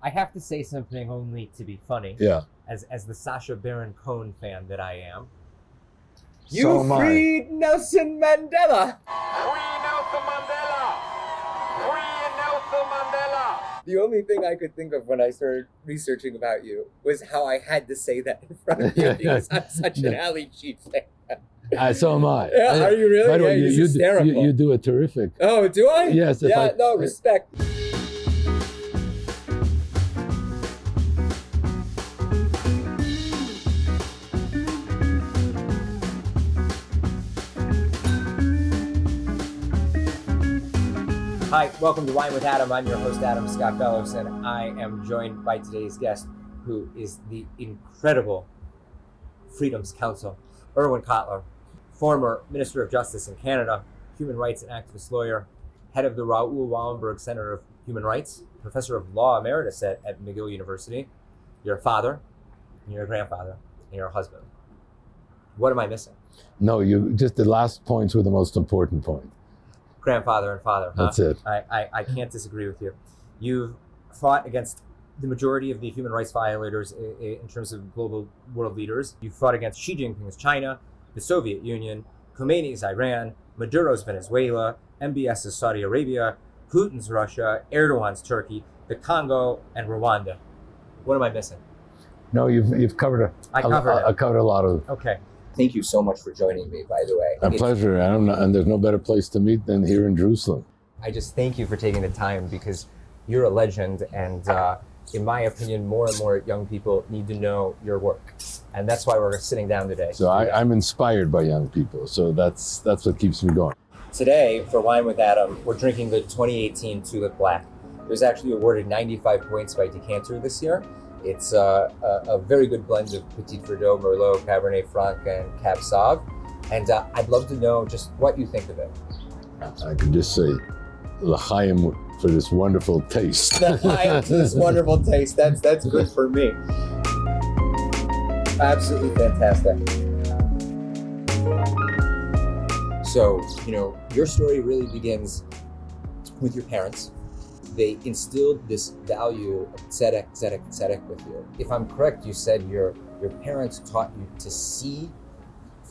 I have to say something only to be funny. Yeah. As the Sacha Baron Cohen fan that I am. So You freed Nelson Mandela! Free Nelson Mandela! Free Nelson Mandela! The only thing I could think of when I started researching about you was how I had to say that in front of you because I'm such an Ali G fan. So am I. Yeah, are you really? By the way, he's hysterical. you do a terrific. Oh, do I? Yes. Yeah, no, respect. Hi, welcome to Wine with Adam. I'm your host, Adam Scott Bellos, and I am joined by today's guest, who is the incredible Freedom's Counsel, Irwin Cotler, former Minister of Justice in Canada, human rights and activist lawyer, head of the Raoul Wallenberg Center of Human Rights, professor of law emeritus at McGill University. You're a father, and you're a grandfather, and you're a husband. What am I missing? No, just the last points were the most important point. Grandfather and father. Huh? That's it. I can't disagree with you. You've fought against the majority of the human rights violators in terms of global world leaders. You fought against Xi Jinping's China, the Soviet Union, Khomeini's Iran, Maduro's Venezuela, MBS's Saudi Arabia, Putin's Russia, Erdogan's Turkey, the Congo, and Rwanda. What am I missing? No, you've covered I covered a lot of. Okay. Thank you so much for joining me, by the way. A pleasure, Adam, and there's no better place to meet than here in Jerusalem. I just thank you for taking the time because you're a legend, and in my opinion, more and more young people need to know your work. And that's why we're sitting down today. So I'm inspired by young people, so that's what keeps me going. Today, for Wine with Adam, we're drinking the 2018 Tulip Black. It was actually awarded 95 points by Decanter this year. It's a very good blend of Petit Verdot, Merlot, Cabernet Franc, and Cab Sauv. And I'd love to know just what you think of it. I can just say, l'chaim for this wonderful taste. L'chaim for this wonderful taste. That's good for me. Absolutely fantastic. So, your story really begins with your parents. They instilled this value of tzedek with you. If I'm correct, you said your parents taught you to see,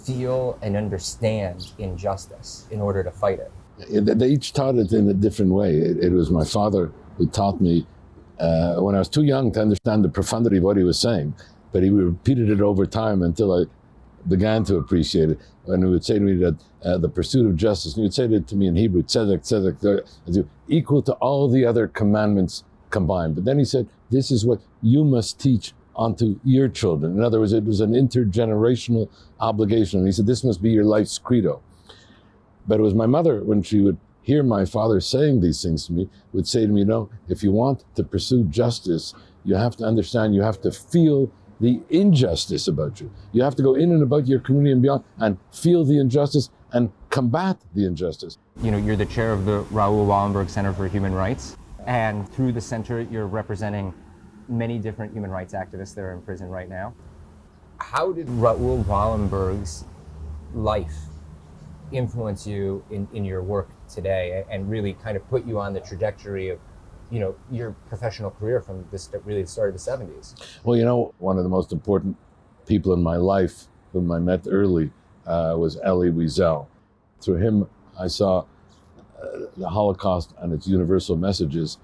feel, and understand injustice in order to fight it. They each taught it in a different way. It was my father who taught me when I was too young to understand the profundity of what he was saying, but he repeated it over time until I began to appreciate it. And he would say to me that the pursuit of justice, and he would say it to me in Hebrew, tzedek, equal to all the other commandments combined. But then he said, this is what you must teach onto your children. In other words, it was an intergenerational obligation. And he said, this must be your life's credo. But it was my mother, when she would hear my father saying these things to me, would say to me, if you want to pursue justice, you have to understand, you have to feel the injustice about you. You have to go in and about your community and beyond and feel the injustice and combat the injustice. You're the chair of the Raoul Wallenberg Center for Human Rights, and through the center, you're representing many different human rights activists that are in prison right now. How did Raoul Wallenberg's life influence you in your work today and really kind of put you on the trajectory of your professional career from really the start of the 70s? Well, one of the most important people in my life whom I met early was Elie Wiesel. Through him, I saw the Holocaust and its universal messages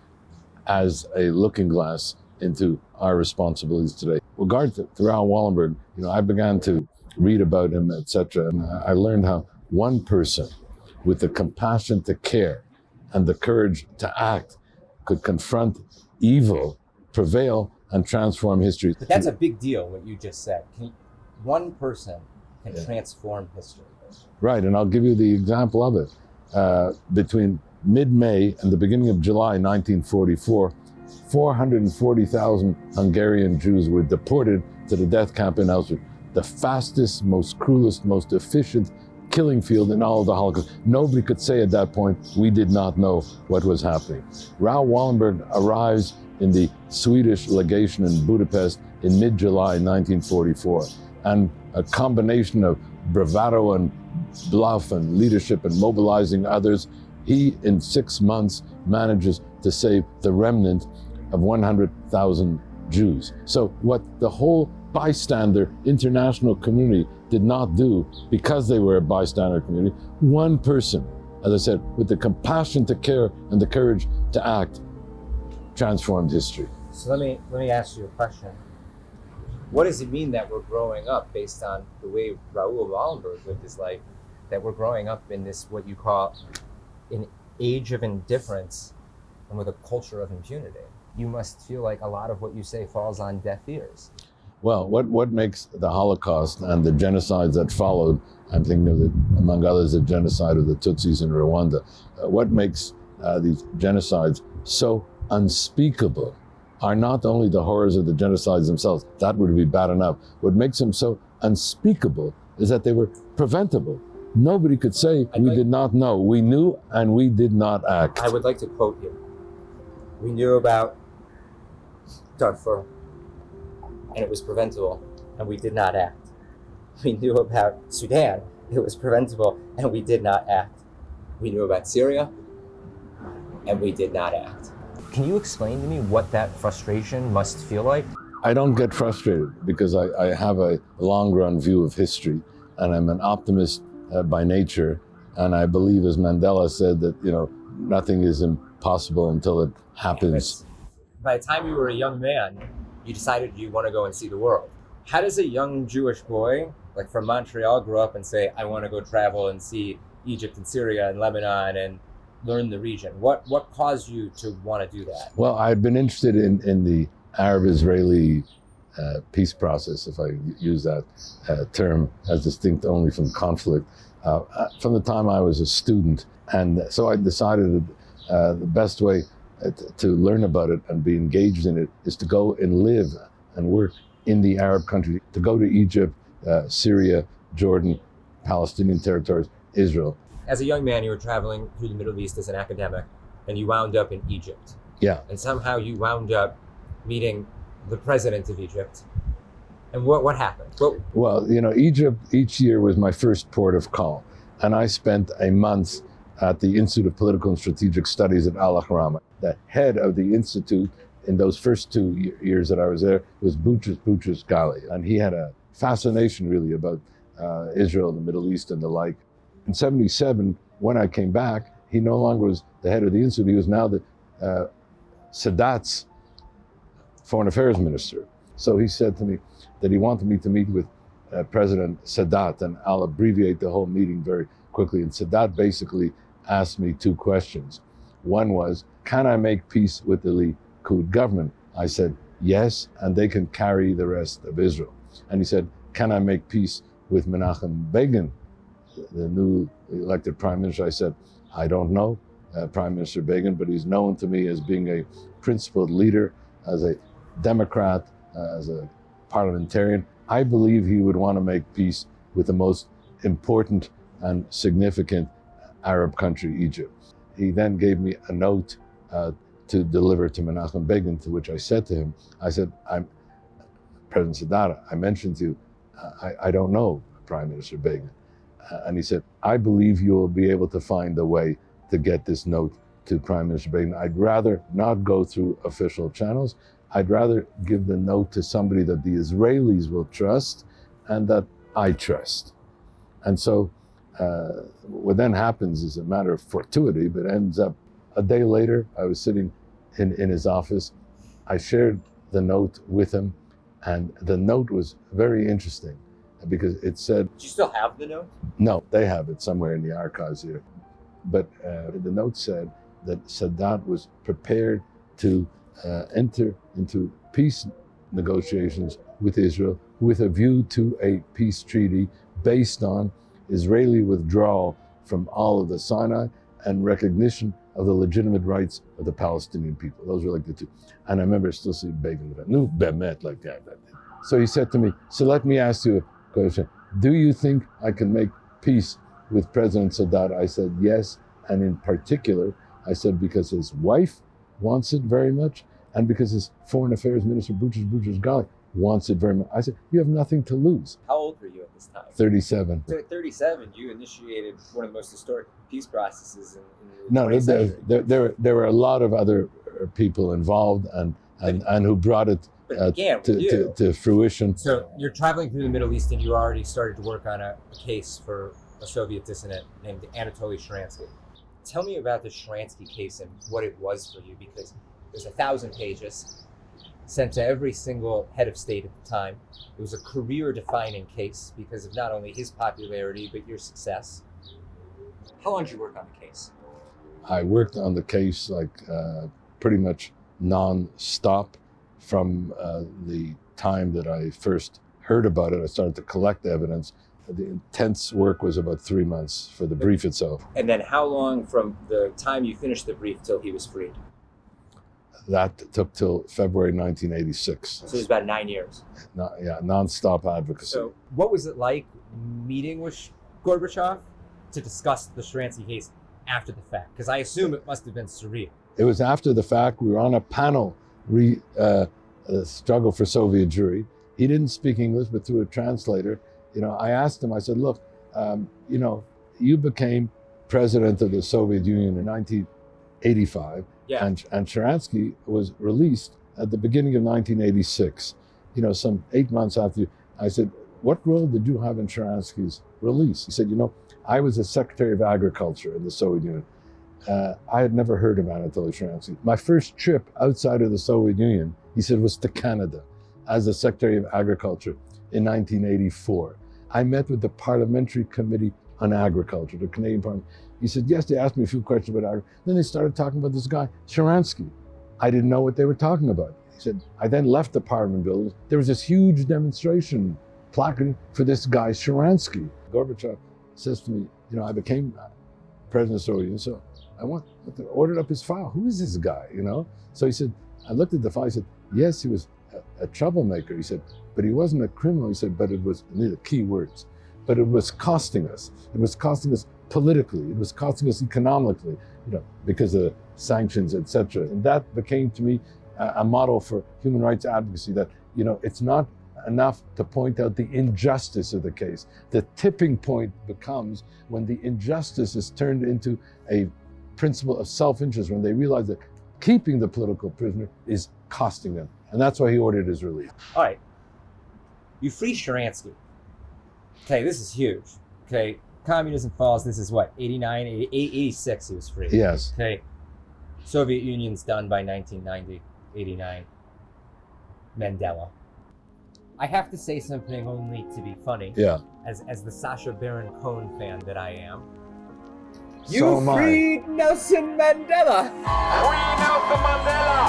as a looking glass into our responsibilities today. With regard to Raoul Wallenberg, I began to read about him, etc., and I learned how one person with the compassion to care and the courage to act could confront evil, prevail, and transform history. But that's a big deal, what you just said. One person can transform history. Right, and I'll give you the example of it. Between mid-May and the beginning of July 1944, 440,000 Hungarian Jews were deported to the death camp in Auschwitz, the fastest, most cruelest, most efficient killing field in all of the Holocaust. Nobody could say at that point, we did not know what was happening. Raoul Wallenberg arrives in the Swedish legation in Budapest in mid-July 1944. And a combination of bravado and bluff and leadership and mobilizing others, he in 6 months manages to save the remnant of 100,000 Jews. So what the whole bystander international community did not do, because they were a bystander community, one person, as I said, with the compassion to care and the courage to act, transformed history. So let me ask you a question. What does it mean that we're growing up, based on the way Raoul Wallenberg lived his life, that we're growing up in this, what you call, an age of indifference and with a culture of impunity? You must feel like a lot of what you say falls on deaf ears. Well, what makes the Holocaust and the genocides that followed, I'm thinking of, among others, the genocide of the Tutsis in Rwanda, what makes these genocides so unspeakable are not only the horrors of the genocides themselves, that would be bad enough. What makes them so unspeakable is that they were preventable. Nobody could say we did not know. We knew and we did not act. I would like to quote you. We knew about Darfur, and it was preventable, and we did not act. We knew about Sudan, it was preventable, and we did not act. We knew about Syria, and we did not act. Can you explain to me what that frustration must feel like? I don't get frustrated because I have a long-run view of history, and I'm an optimist by nature, and I believe, as Mandela said, that nothing is impossible until it happens. By the time you were a young man, you decided you want to go and see the world. How does a young Jewish boy, like from Montreal, grow up and say, I want to go travel and see Egypt and Syria and Lebanon and learn the region? What caused you to want to do that? Well, I've been interested in the Arab-Israeli peace process, if I use that term, as distinct only from conflict, from the time I was a student. And so I decided that the best way to learn about it and be engaged in it is to go and live and work in the Arab countries, to go to Egypt, Syria, Jordan, Palestinian territories, Israel. As a young man, you were traveling through the Middle East as an academic, and you wound up in Egypt. Yeah. And somehow you wound up meeting the president of Egypt. And what happened? Well, Egypt each year was my first port of call. And I spent a month at the Institute of Political and Strategic Studies at Al-Ahram. The head of the institute in those first 2 years that I was there was Boutros Ghali. And he had a fascination really about Israel, the Middle East and the like. In 1977, when I came back, he no longer was the head of the institute. He was now the Sadat's foreign affairs minister. So he said to me that he wanted me to meet with President Sadat, and I'll abbreviate the whole meeting very quickly. And Sadat basically asked me two questions. One was, can I make peace with the Likud government? I said, yes, and they can carry the rest of Israel. And he said, can I make peace with Menachem Begin, the new elected prime minister? I said, I don't know Prime Minister Begin, but he's known to me as being a principled leader, as a Democrat, as a parliamentarian. I believe he would want to make peace with the most important and significant Arab country, Egypt. He then gave me a note to deliver to Menachem Begin, to which I said to him, I said, I'm President Sadat, I mentioned to you, I don't know Prime Minister Begin. And he said, I believe you will be able to find a way to get this note to Prime Minister Begin. I'd rather not go through official channels. I'd rather give the note to somebody that the Israelis will trust and that I trust. And so what then happens is a matter of fortuity, but ends up a day later, I was sitting in his office. I shared the note with him, and the note was very interesting because it said... Do you still have the note? No, they have it somewhere in the archives here. But the note said that Sadat was prepared to enter into peace negotiations with Israel with a view to a peace treaty based on Israeli withdrawal from all of the Sinai and recognition of the legitimate rights of the Palestinian people. Those were like the two. And I remember still seeing Begin, no, Bemet, like that. So he said to me, so let me ask you a question. Do you think I can make peace with President Sadat? I said, yes. And in particular, I said, because his wife wants it very much, and because his foreign affairs minister, Boutros Ghali, wants it very much. I said, you have nothing to lose. How old were you at this time? 37. So at 37, you initiated one of the most historic peace processes in the No, 20th century. there were a lot of other people involved, and and who brought it But it began with you. to fruition. So you're traveling through the Middle East, and you already started to work on a case for a Soviet dissident named Anatoly Sharansky. Tell me about the Sharansky case and what it was for you, because there's 1,000 pages sent to every single head of state at the time. It was a career-defining case because of not only his popularity, but your success. How long did you work on the case? I worked on the case pretty much non-stop from the time that I first heard about it. I started to collect evidence. The intense work was about 3 months for the brief itself. And then how long from the time you finished the brief till he was freed? That took till February 1986. So it was about 9 years. Non-stop advocacy. So what was it like meeting with Gorbachev to discuss the Sharansky case after the fact? Because I assume it must have been surreal. It was after the fact. We were on a panel, struggle for Soviet Jewry. He didn't speak English, but through a translator, I asked him, I said, look, you became president of the Soviet Union in 1985, and Sharansky was released at the beginning of 1986, some 8 months after you. I said, what role did you have in Sharansky's release? He said, I was a Secretary of Agriculture in the Soviet Union. I had never heard of Anatoly Sharansky. My first trip outside of the Soviet Union, he said, was to Canada as the Secretary of Agriculture in 1984. I met with the Parliamentary Committee on Agriculture, the Canadian Parliament. He said, yes, they asked me a few questions about agriculture. Then they started talking about this guy, Sharansky. I didn't know what they were talking about. He said, I then left the Parliament building. There was this huge demonstration placarding for this guy, Sharansky. Gorbachev says to me, I became president of the Soviet Union, so I ordered up his file. Who is this guy, So he said, I looked at the file, he said, yes, he was a troublemaker. He said, but he wasn't a criminal. He said, but it was, and these are key words, but it was costing us. It was costing us politically. It was costing us economically, because of sanctions, etc. And that became to me a model for human rights advocacy that, it's not enough to point out the injustice of the case. The tipping point becomes when the injustice is turned into a principle of self-interest, when they realize that keeping the political prisoner is costing them. And that's why he ordered his release. All right. You free Sharansky. Okay, this is huge. Okay, communism falls. This is what, 89, 86 he was free. Yes. Okay, Soviet Union's done by 1990, 89. Mandela. I have to say something only to be funny. Yeah. As the Sacha Baron Cohen fan that I am. So You freed Nelson Mandela! Free Nelson Mandela!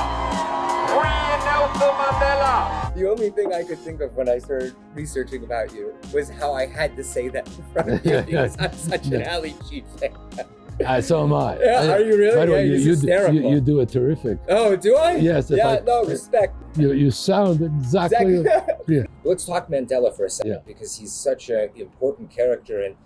Free Nelson Mandela! The only thing I could think of when I started researching about you was how I had to say that in front of you because I'm such an Ali Chief fan. So am I. Yeah, are you really? By the way, he's hysterical. you do a terrific. Oh, do I? Yes. Respect. You sound exactly. Yeah. Let's talk Mandela for a second because he's such an important character. And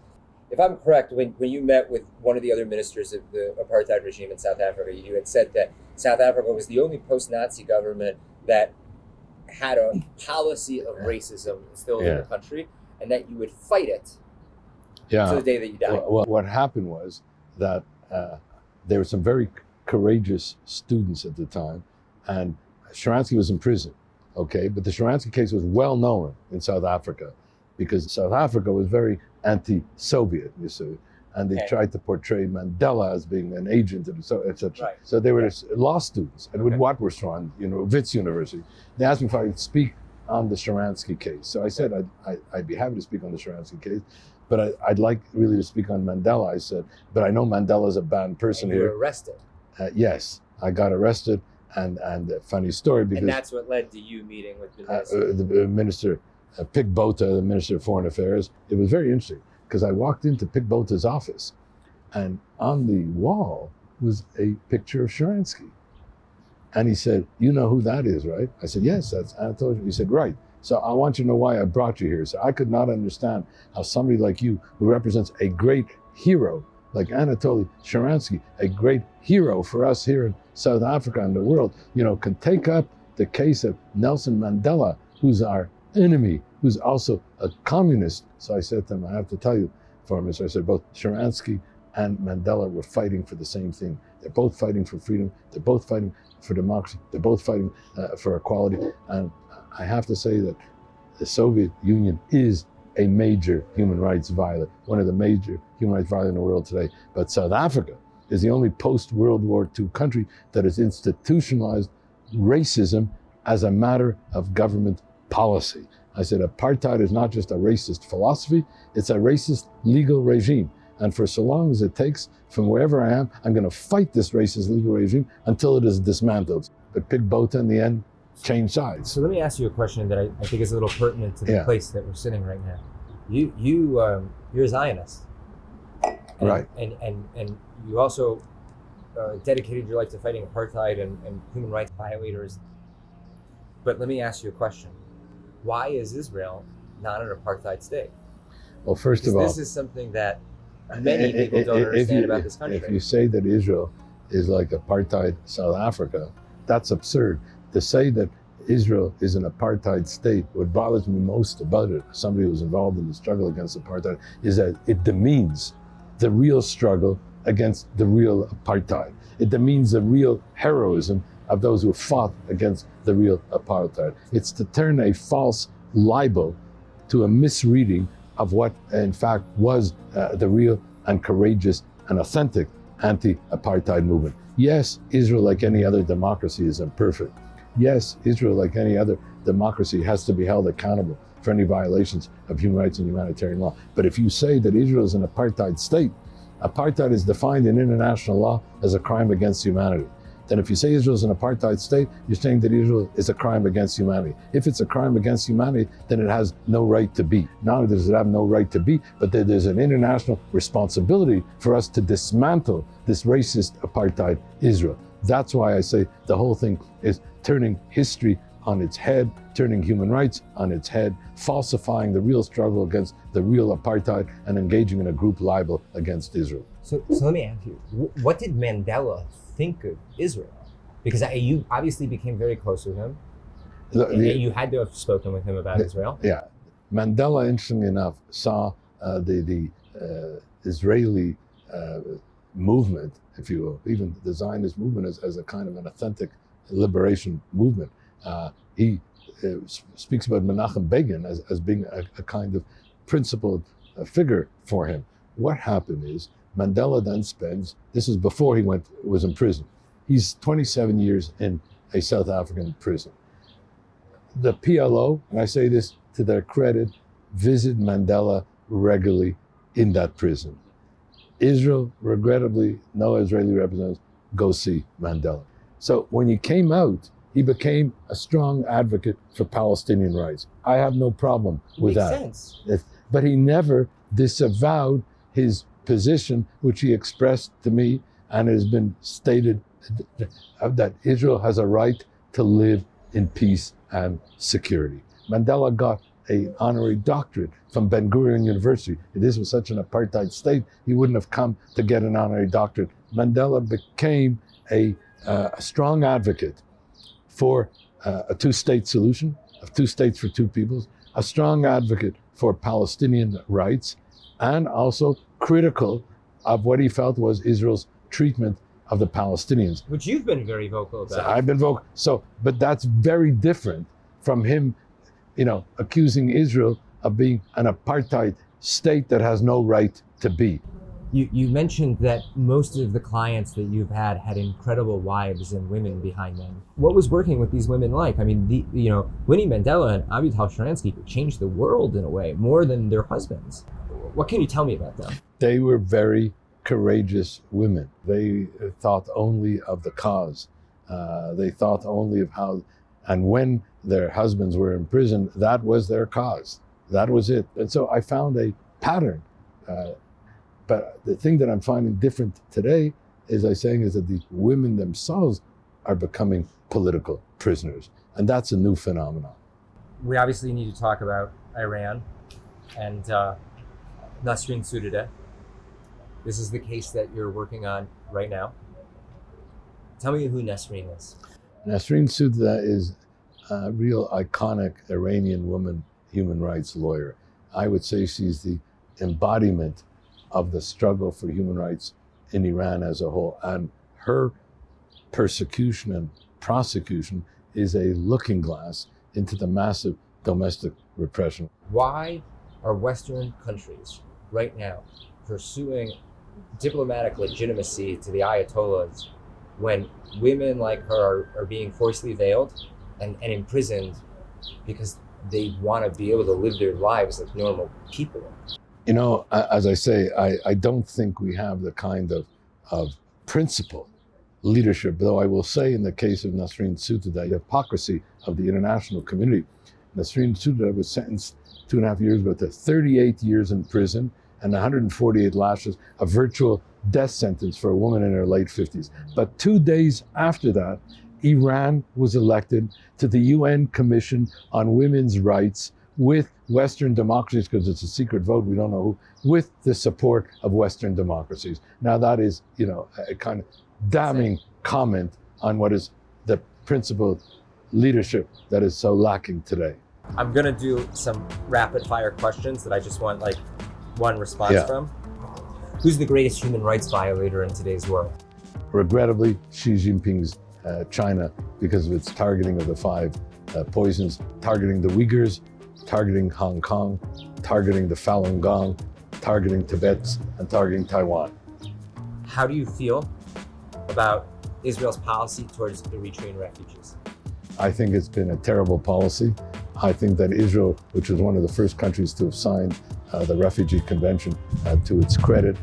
if I'm correct, when you met with one of the other ministers of the apartheid regime in South Africa, you had said that South Africa was the only post-Nazi government that had a policy of racism instilled in the country, and that you would fight it to the day that you died. Well, what happened was that there were some very courageous students at the time, and Sharansky was in prison, okay? But the Sharansky case was well known in South Africa because South Africa was very anti-Soviet, you see, and they tried to portray Mandela as being an agent, etc. Right. So they were law students, and with Witwatersrand, Wits University. They asked me if I could speak on the Sharansky case. So I said I'd be happy to speak on the Sharansky case, but I'd like really to speak on Mandela. I said, but I know Mandela's a banned person and you here. were arrested. Yes, I got arrested, and a funny story because and that's what led to you meeting with the minister, Pik Botha, the Minister of Foreign Affairs. It was very interesting because I walked into Pik Botha's office, and on the wall was a picture of Sharansky. And he said, you know who that is, right? I said, yes, that's Anatoly. He said, right. So I want you to know why I brought you here. So I could not understand how somebody like you, who represents a great hero, like Anatoly Sharansky, a great hero for us here in South Africa and the world, can take up the case of Nelson Mandela, who's our enemy, who's also a communist. So I said to him, I have to tell you, Mr. I said, both Sharansky and Mandela were fighting for the same thing, They're both fighting for freedom. They're both fighting for democracy. They're both fighting for equality. And I have to say that the Soviet Union is a major human rights violator, one of the major human rights violators in the world today. But South Africa is the only post-World War II country that has institutionalized racism as a matter of government policy. I said apartheid is not just a racist philosophy, it's a racist legal regime. And for so long as it takes, from wherever I am, I'm going to fight this racist legal regime until it is dismantled. But Pig Botha in the end changed sides. So let me ask you a question that I think is a little pertinent to the place that we're sitting right now. You're a Zionist. Right. And you also dedicated your life to fighting apartheid and human rights violators. But let me ask you a question. Why is Israel not an apartheid state? Well, first of all, this is something that many people don't understand about this country. If you say that Israel is like apartheid South Africa, that's absurd. To say that Israel is an apartheid state, what bothers me most about it, somebody who was involved in the struggle against apartheid, is that it demeans the real struggle against the real apartheid. It demeans the real heroism of those who fought against the real apartheid. It's to turn a false libel to a misreading of what in fact was the real and courageous and authentic anti-apartheid movement. Yes, Israel, like any other democracy, is imperfect. Yes, Israel, like any other democracy, has to be held accountable for any violations of human rights and humanitarian law. But if you say that Israel is an apartheid state, apartheid is defined in international law as a crime against humanity. Then if you say Israel is an apartheid state, you're saying that Israel is a crime against humanity. If it's a crime against humanity, then it has no right to be. Not only does it have no right to be, but there's an international responsibility for us to dismantle this racist apartheid Israel. That's why I say the whole thing is turning history on its head, turning human rights on its head, falsifying the real struggle against the real apartheid, and engaging in a group libel against Israel. So let me ask you, what did Mandela think of Israel? Because you obviously became very close with him. You had to have spoken with him about Israel. Yeah. Mandela, interestingly enough, saw the Israeli movement, if you will, even the Zionist movement as a kind of an authentic liberation movement. He speaks about Menachem Begin as being a kind of principled figure for him. What happened is Mandela then spends, this is before he was in prison. He's 27 years in a South African prison. The PLO, and I say this to their credit, visit Mandela regularly in that prison. Israel, regrettably, no Israeli representatives go see Mandela. So when he came out, he became a strong advocate for Palestinian rights. I have no problem with that. Makes sense. But he never disavowed his position, which he expressed to me, and it has been stated that Israel has a right to live in peace and security. Mandela got an honorary doctorate from Ben Gurion University. If this was such an apartheid state, he wouldn't have come to get an honorary doctorate. Mandela became a strong advocate for a two-state solution, of two states for two peoples, a strong advocate for Palestinian rights, and also critical of what he felt was Israel's treatment of the Palestinians. Which you've been very vocal about. So I've been vocal. But that's very different from him, accusing Israel of being an apartheid state that has no right to be. You mentioned that most of the clients that you've had incredible wives and women behind them. What was working with these women like? I mean, Winnie Mandela and Natan Sharansky could change the world in a way more than their husbands. What can you tell me about them? They were very courageous women. They thought only of the cause. They thought only of how, and when their husbands were in prison, that was their cause. That was it. And so I found a pattern. But the thing that I'm finding different today, as I'm saying, is that the women themselves are becoming political prisoners. And that's a new phenomenon. We obviously need to talk about Iran and Nazanin Shariat. This is the case that you're working on right now. Tell me who Nazanin is. Nazanin Shariat is a real iconic Iranian woman human rights lawyer. I would say she's the embodiment of the struggle for human rights in Iran as a whole. And her persecution and prosecution is a looking glass into the massive domestic repression. Why are Western countries right now pursuing diplomatic legitimacy to the Ayatollahs when women like her are being forcibly veiled and imprisoned because they want to be able to live their lives like normal people? You know, as I say, I don't think we have the kind of principle leadership, though I will say in the case of Nazanin Shariat, the hypocrisy of the international community. Nazanin Shariat was sentenced 2.5 years ago to 38 years in prison and 148 lashes, a virtual death sentence for a woman in her late 50s. But 2 days after that, Iran was elected to the UN Commission on Women's Rights with Western democracies, because it's a secret vote, we don't know who, with the support of Western democracies. Now that is, you know, a kind of damning comment on what is the principled leadership that is so lacking today. I'm gonna do some rapid fire questions that I just want like one response from. Who's the greatest human rights violator in today's world? Regrettably, Xi Jinping's China, because of its targeting of the 5 poisons, targeting the Uyghurs, targeting Hong Kong, targeting the Falun Gong, targeting Tibet, and targeting Taiwan. How do you feel about Israel's policy towards Eritrean refugees? I think it's been a terrible policy. I think that Israel, which was one of the first countries to have signed the Refugee Convention, to its credit,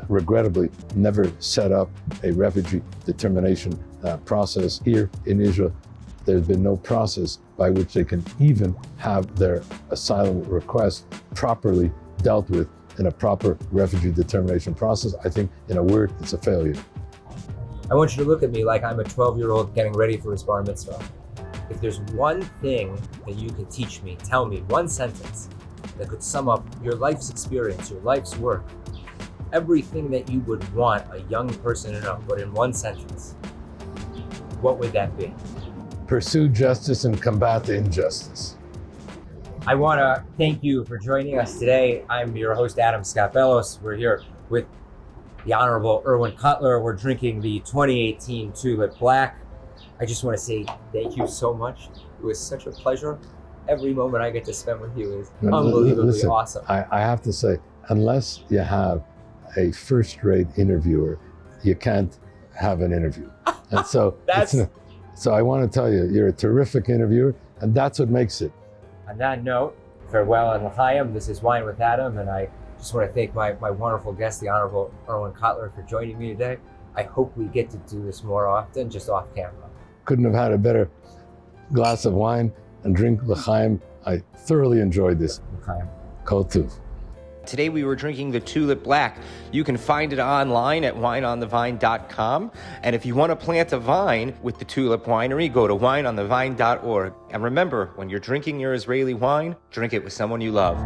regrettably never set up a refugee determination process here in Israel. There's been no process by which they can even have their asylum request properly dealt with in a proper refugee determination process. I think, in a word, it's a failure. I want you to look at me like I'm a 12-year-old getting ready for his bar mitzvah. If there's one thing that you could teach me, tell me one sentence that could sum up your life's experience, your life's work, everything that you would want a young person to know, but in one sentence, what would that be? Pursue justice and combat injustice. I want to thank you for joining us today. I'm your host, Adam Bellos. We're here with the Honorable Irwin Cotler. We're drinking the 2018 Tulip Black. I just want to say thank you so much. It was such a pleasure. Every moment I get to spend with you is unbelievably awesome. I have to say, unless you have a first-rate interviewer, you can't have an interview. And so, so I want to tell you, you're a terrific interviewer, and that's what makes it. On that note, farewell and l'chaim. This is Wine with Adam, and I just want to thank my wonderful guest, the Honorable Irwin Cotler, for joining me today. I hope we get to do this more often, just off camera. Couldn't have had a better glass of wine and drink l'chaim. I thoroughly enjoyed this. L'chaim. Kol tuv. Today we were drinking the Tulip Black. You can find it online at wineonthevine.com. And if you want to plant a vine with the Tulip Winery, go to wineonthevine.org. And remember, when you're drinking your Israeli wine, drink it with someone you love.